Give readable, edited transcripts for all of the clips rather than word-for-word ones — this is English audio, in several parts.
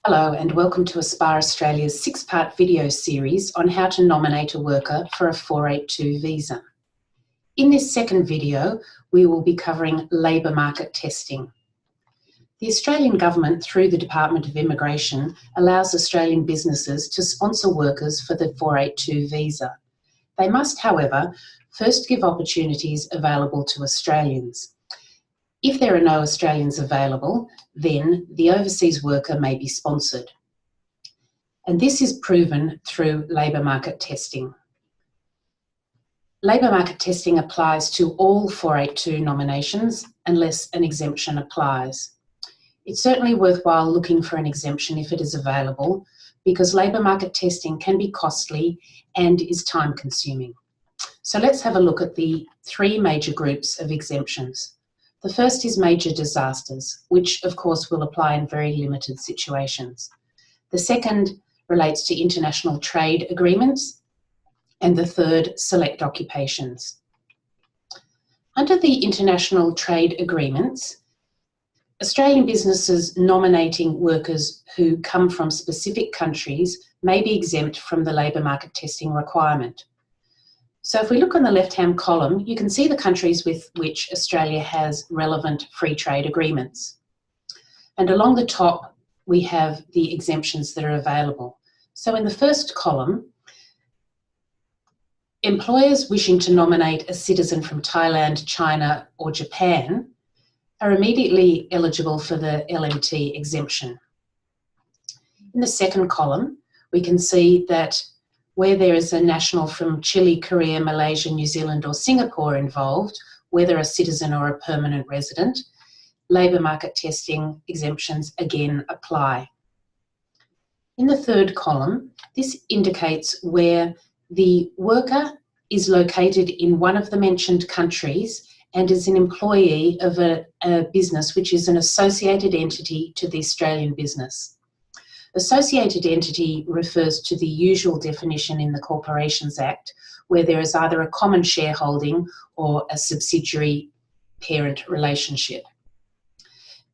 Hello and welcome to Aspire Australia's 6-part video series on how to nominate a worker for a 482 visa. In this second video, we will be covering labour market testing. The Australian Government, through the Department of Immigration, allows Australian businesses to sponsor workers for the 482 visa. They must, however, first give opportunities available to Australians. If there are no Australians available, then the overseas worker may be sponsored. And this is proven through labour market testing. Labour market testing applies to all 482 nominations unless an exemption applies. It's certainly worthwhile looking for an exemption if it is available, because labour market testing can be costly and is time consuming. So let's have a look at the three major groups of exemptions. The first is major disasters, which of course will apply in very limited situations. The second relates to international trade agreements, and the third, select occupations. Under the international trade agreements, Australian businesses nominating workers who come from specific countries may be exempt from the labour market testing requirement. So if we look on the left-hand column, you can see the countries with which Australia has relevant free trade agreements. And along the top, we have the exemptions that are available. So in the first column, employers wishing to nominate a citizen from Thailand, China, or Japan are immediately eligible for the LMT exemption. In the second column, we can see that where there is a national from Chile, Korea, Malaysia, New Zealand or Singapore involved, whether a citizen or a permanent resident, labour market testing exemptions again apply. In the third column, this indicates where the worker is located in one of the mentioned countries and is an employee of a business which is an associated entity to the Australian business. Associated entity refers to the usual definition in the Corporations Act, where there is either a common shareholding or a subsidiary parent relationship.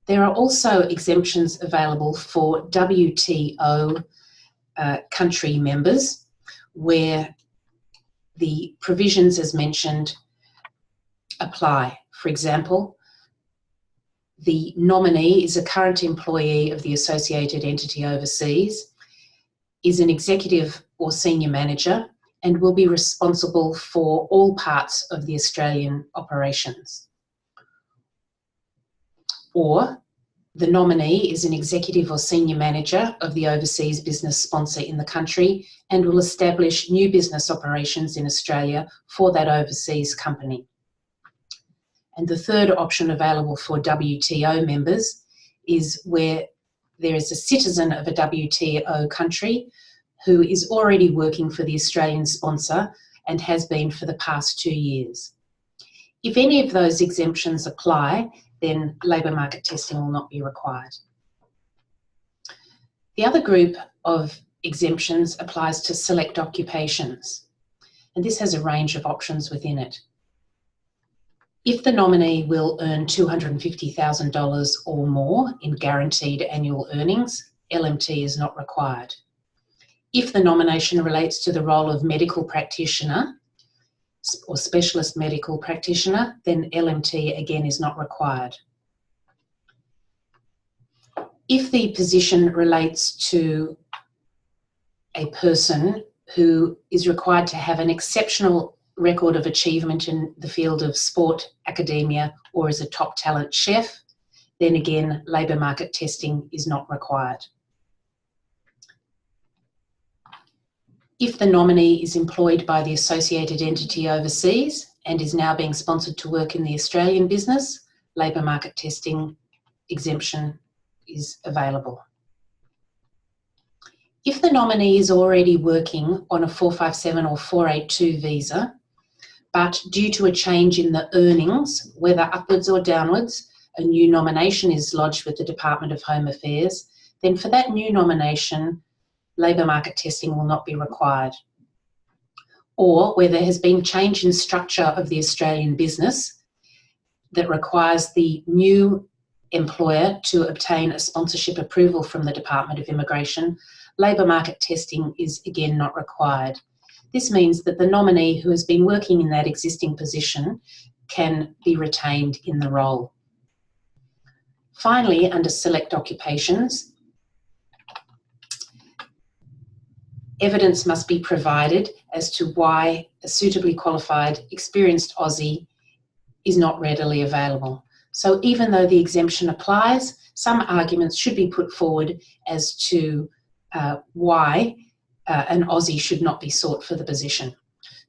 There are also exemptions available for WTO country members, where the provisions as mentioned apply. For example, the nominee is a current employee of the associated entity overseas, is an executive or senior manager, and will be responsible for all parts of the Australian operations. Or the nominee is an executive or senior manager of the overseas business sponsor in the country and will establish new business operations in Australia for that overseas company. And the third option available for WTO members is where there is a citizen of a WTO country who is already working for the Australian sponsor and has been for the past 2 years. If any of those exemptions apply, then labour market testing will not be required. The other group of exemptions applies to select occupations, and this has a range of options within it. If the nominee will earn $250,000 or more in guaranteed annual earnings, LMT is not required. If the nomination relates to the role of medical practitioner or specialist medical practitioner, then LMT again is not required. If the position relates to a person who is required to have an exceptional record of achievement in the field of sport, academia, or as a top talent chef, then again, labour market testing is not required. If the nominee is employed by the associated entity overseas and is now being sponsored to work in the Australian business, labour market testing exemption is available. If the nominee is already working on a 457 or 482 visa, but due to a change in the earnings, whether upwards or downwards, a new nomination is lodged with the Department of Home Affairs, then for that new nomination, labour market testing will not be required. Or where there has been change in structure of the Australian business that requires the new employer to obtain a sponsorship approval from the Department of Immigration, labour market testing is again not required. This means that the nominee who has been working in that existing position can be retained in the role. Finally, under select occupations, evidence must be provided as to why a suitably qualified, experienced Aussie is not readily available. So even though the exemption applies, some arguments should be put forward as to why an Aussie should not be sought for the position.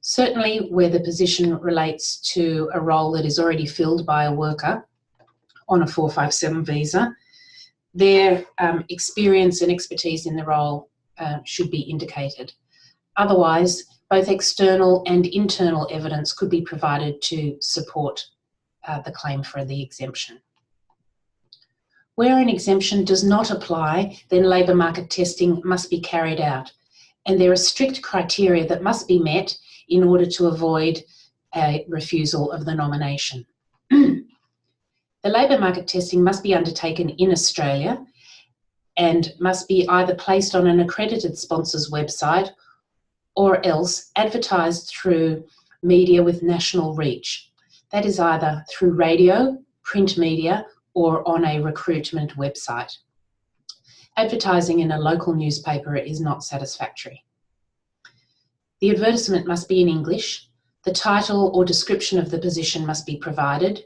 Certainly where the position relates to a role that is already filled by a worker on a 457 visa, their experience and expertise in the role should be indicated. Otherwise, both external and internal evidence could be provided to support the claim for the exemption. Where an exemption does not apply, then labour market testing must be carried out, and there are strict criteria that must be met in order to avoid a refusal of the nomination. The labour market testing must be undertaken in Australia and must be either placed on an accredited sponsor's website or else advertised through media with national reach. That is either through radio, print media, or on a recruitment website. Advertising in a local newspaper is not satisfactory. The advertisement must be in English. The title or description of the position must be provided.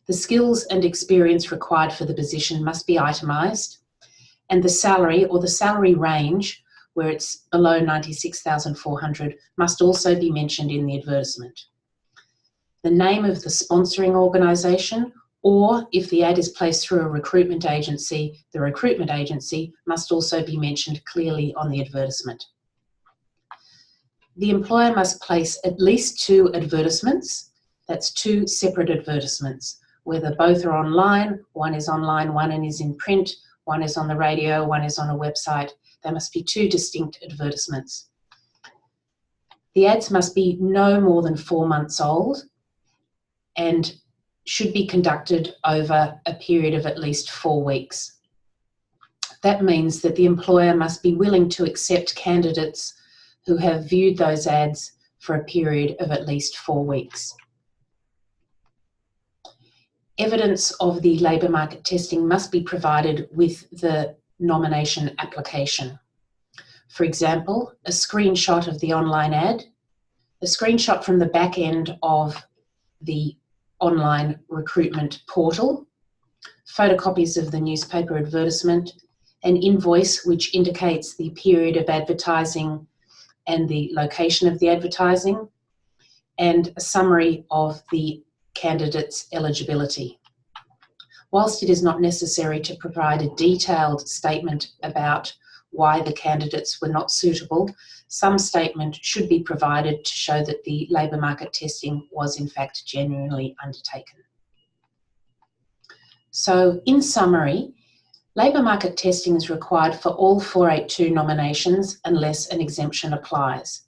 The skills and experience required for the position must be itemised. And the salary or the salary range, where it's below $96,400, must also be mentioned in the advertisement. The name of the sponsoring organisation, or if the ad is placed through a recruitment agency, the recruitment agency must also be mentioned clearly on the advertisement. The employer must place at least 2 advertisements. That's 2 separate advertisements, whether both are online, one is online, one is in print, one is on the radio, one is on a website. There must be 2 distinct advertisements. The ads must be no more than 4 months old and should be conducted over a period of at least 4 weeks. That means that the employer must be willing to accept candidates who have viewed those ads for a period of at least 4 weeks. Evidence of the labour market testing must be provided with the nomination application. For example, a screenshot of the online ad, a screenshot from the back end of the online recruitment portal, photocopies of the newspaper advertisement, an invoice which indicates the period of advertising and the location of the advertising, and a summary of the candidate's eligibility. Whilst it is not necessary to provide a detailed statement about why the candidates were not suitable, some statement should be provided to show that the labour market testing was in fact genuinely undertaken. So in summary, labour market testing is required for all 482 nominations unless an exemption applies.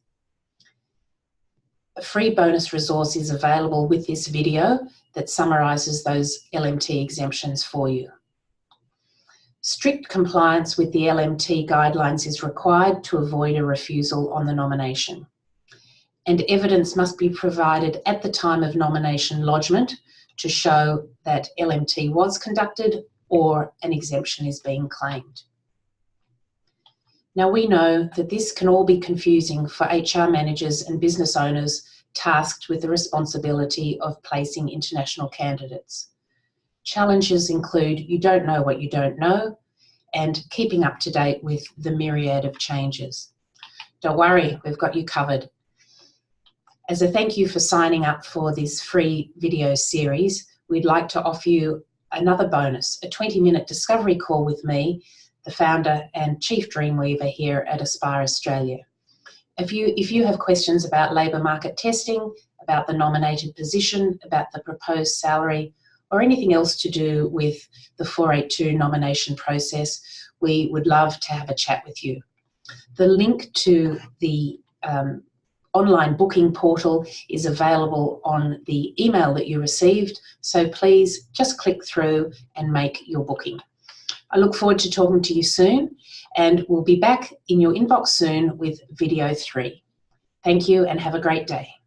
A free bonus resource is available with this video that summarises those LMT exemptions for you. Strict compliance with the LMT guidelines is required to avoid a refusal on the nomination. And evidence must be provided at the time of nomination lodgement to show that LMT was conducted or an exemption is being claimed. Now we know that this can all be confusing for HR managers and business owners tasked with the responsibility of placing international candidates. Challenges include you don't know what you don't know and keeping up to date with the myriad of changes. Don't worry, we've got you covered. As a thank you for signing up for this free video series, we'd like to offer you another bonus, a 20-minute discovery call with me, the founder and chief dreamweaver here at Aspire Australia. If you have questions about labour market testing, about the nominated position, about the proposed salary, or anything else to do with the 482 nomination process, we would love to have a chat with you. The link to the online booking portal is available on the email that you received, so please just click through and make your booking. I look forward to talking to you soon, and we'll be back in your inbox soon with video 3. Thank you and have a great day.